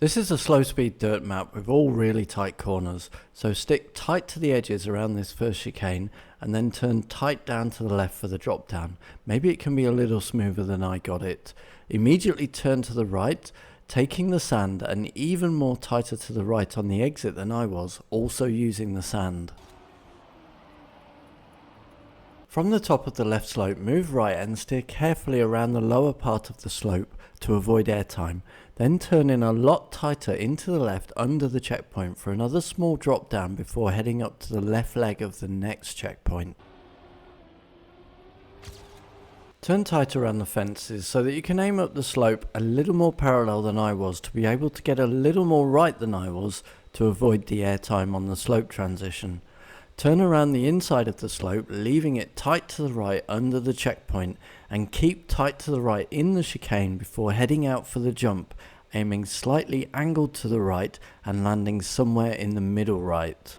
This is a slow speed dirt map with all really tight corners, so stick tight to the edges around this first chicane and then turn tight down to the left for the drop down. Maybe it can be a little smoother than I got it. Immediately turn to the right, taking the sand, and even more tighter to the right on the exit than I was, also using the sand. From the top of the left slope, move right and steer carefully around the lower part of the slope to avoid airtime. Then turn in a lot tighter into the left under the checkpoint for another small drop down before heading up to the left leg of the next checkpoint. Turn tight around the fences so that you can aim up the slope a little more parallel than I was to be able to get a little more right than I was to avoid the airtime on the slope transition. Turn around the inside of the slope, leaving it tight to the right under the checkpoint, and keep tight to the right in the chicane before heading out for the jump, aiming slightly angled to the right and landing somewhere in the middle right.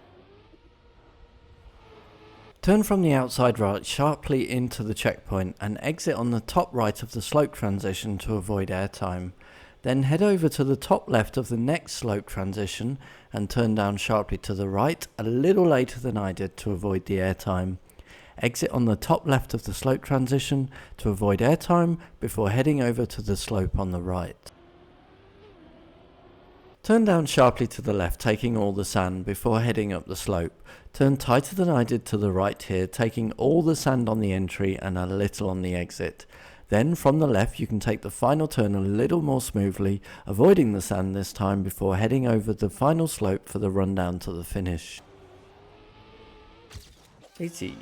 Turn from the outside right sharply into the checkpoint and exit on the top right of the slope transition to avoid airtime. Then head over to the top left of the next slope transition and turn down sharply to the right a little later than I did to avoid the airtime. Exit on the top left of the slope transition to avoid airtime before heading over to the slope on the right. Turn down sharply to the left, taking all the sand before heading up the slope. Turn tighter than I did to the right here, taking all the sand on the entry and a little on the exit. Then from the left you can take the final turn a little more smoothly, avoiding the sand this time before heading over the final slope for the run down to the finish. Easy.